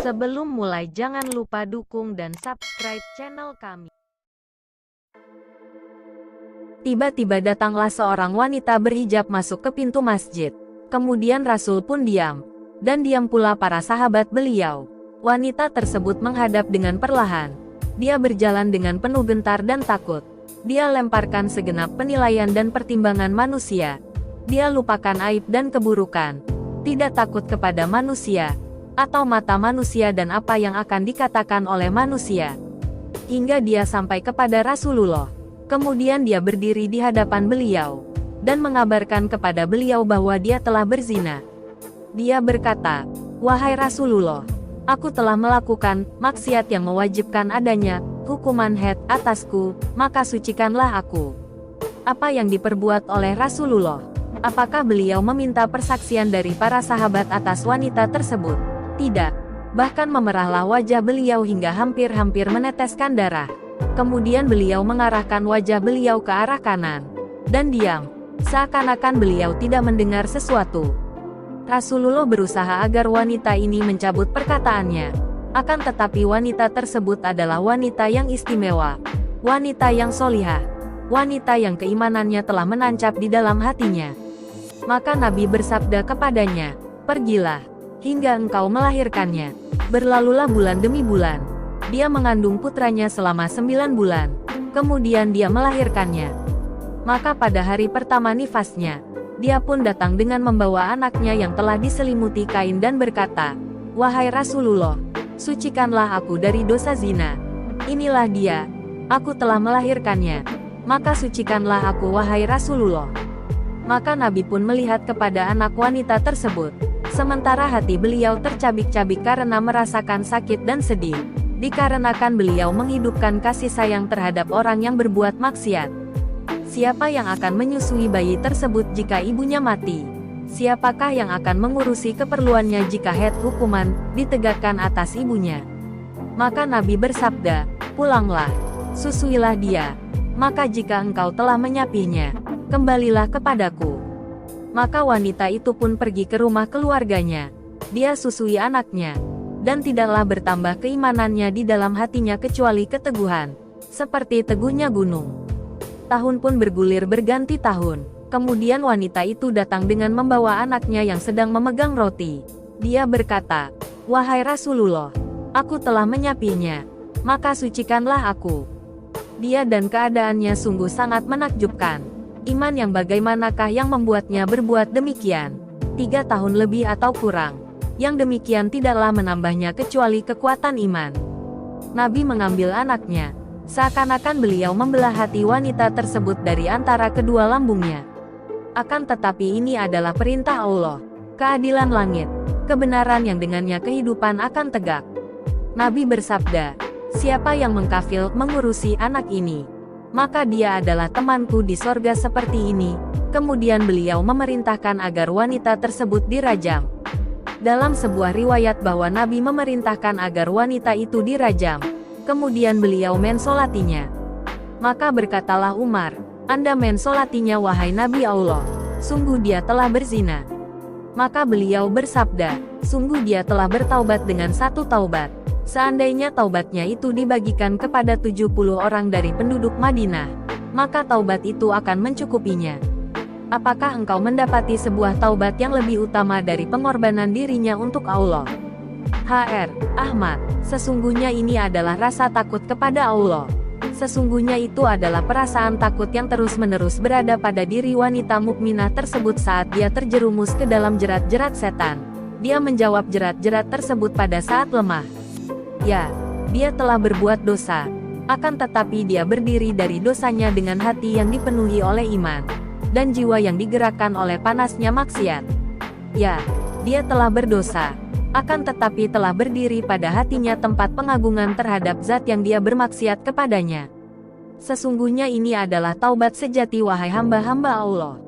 Sebelum mulai jangan lupa dukung dan subscribe channel kami. Tiba-tiba datanglah seorang wanita berhijab masuk ke pintu masjid. Kemudian Rasul pun diam. Dan diam pula para sahabat beliau. Wanita tersebut menghadap dengan perlahan. Dia berjalan dengan penuh gentar dan takut. Dia lemparkan segenap penilaian dan pertimbangan manusia. Dia lupakan aib dan keburukan. Tidak takut kepada manusia, atau mata manusia dan apa yang akan dikatakan oleh manusia. Hingga dia sampai kepada Rasulullah. Kemudian dia berdiri di hadapan beliau, dan mengabarkan kepada beliau bahwa dia telah berzina. Dia berkata, "Wahai Rasulullah, aku telah melakukan maksiat yang mewajibkan adanya hukuman had atasku, maka sucikanlah aku." Apa yang diperbuat oleh Rasulullah? Apakah beliau meminta persaksian dari para sahabat atas wanita tersebut? Tidak. Bahkan memerahlah wajah beliau hingga hampir-hampir meneteskan darah. Kemudian beliau mengarahkan wajah beliau ke arah kanan. Dan diam. Seakan-akan beliau tidak mendengar sesuatu. Rasulullah berusaha agar wanita ini mencabut perkataannya. Akan tetapi wanita tersebut adalah wanita yang istimewa. Wanita yang solihah. Wanita yang keimanannya telah menancap di dalam hatinya. Maka Nabi bersabda kepadanya, "Pergilah, hingga engkau melahirkannya." Berlalulah bulan demi bulan. Dia mengandung putranya selama 9 bulan. Kemudian dia melahirkannya. Maka pada hari pertama nifasnya, dia pun datang dengan membawa anaknya yang telah diselimuti kain dan berkata, "Wahai Rasulullah, sucikanlah aku dari dosa zina. Inilah dia, aku telah melahirkannya. Maka sucikanlah aku wahai Rasulullah." Maka Nabi pun melihat kepada anak wanita tersebut. Sementara hati beliau tercabik-cabik karena merasakan sakit dan sedih. Dikarenakan beliau menghidupkan kasih sayang terhadap orang yang berbuat maksiat. Siapa yang akan menyusui bayi tersebut jika ibunya mati? Siapakah yang akan mengurusi keperluannya jika had hukuman ditegakkan atas ibunya? Maka Nabi bersabda, "Pulanglah, susuilah dia. Maka jika engkau telah menyapihnya, kembalilah kepadaku." Maka wanita itu pun pergi ke rumah keluarganya. Dia susui anaknya. Dan tidaklah bertambah keimanannya di dalam hatinya kecuali keteguhan. Seperti teguhnya gunung. Tahun pun bergulir berganti tahun. Kemudian wanita itu datang dengan membawa anaknya yang sedang memegang roti. Dia berkata, "Wahai Rasulullah, aku telah menyapihnya. Maka sucikanlah aku." Dia dan keadaannya sungguh sangat menakjubkan. Iman yang bagaimanakah yang membuatnya berbuat demikian? 3 tahun lebih atau kurang. Yang demikian tidaklah menambahnya kecuali kekuatan iman. Nabi mengambil anaknya. Seakan-akan beliau membelah hati wanita tersebut dari antara kedua lambungnya. Akan tetapi ini adalah perintah Allah. Keadilan langit. Kebenaran yang dengannya kehidupan akan tegak. Nabi bersabda, "Siapa yang mengkafil mengurusi anak ini, maka dia adalah temanku di sorga seperti ini." Kemudian beliau memerintahkan agar wanita tersebut dirajam. Dalam sebuah riwayat bahwa Nabi memerintahkan agar wanita itu dirajam. Kemudian beliau mensolatinya. Maka berkatalah Umar, "Anda mensolatinya wahai Nabi Allah. Sungguh dia telah berzina." Maka beliau bersabda, "Sungguh dia telah bertaubat dengan satu taubat. Seandainya taubatnya itu dibagikan kepada 70 orang dari penduduk Madinah, maka taubat itu akan mencukupinya. Apakah engkau mendapati sebuah taubat yang lebih utama dari pengorbanan dirinya untuk Allah?" Hr. Ahmad, sesungguhnya ini adalah rasa takut kepada Allah. Sesungguhnya itu adalah perasaan takut yang terus-menerus berada pada diri wanita mukminah tersebut saat dia terjerumus ke dalam jerat-jerat setan. Dia menjawab jerat-jerat tersebut pada saat lemah. Ya, dia telah berbuat dosa. Akan tetapi dia berdiri dari dosanya dengan hati yang dipenuhi oleh iman. Dan jiwa yang digerakkan oleh panasnya maksiat. Ya, dia telah berdosa. Akan tetapi telah berdiri pada hatinya tempat pengagungan terhadap zat yang dia bermaksiat kepadanya. Sesungguhnya ini adalah taubat sejati wahai hamba-hamba Allah.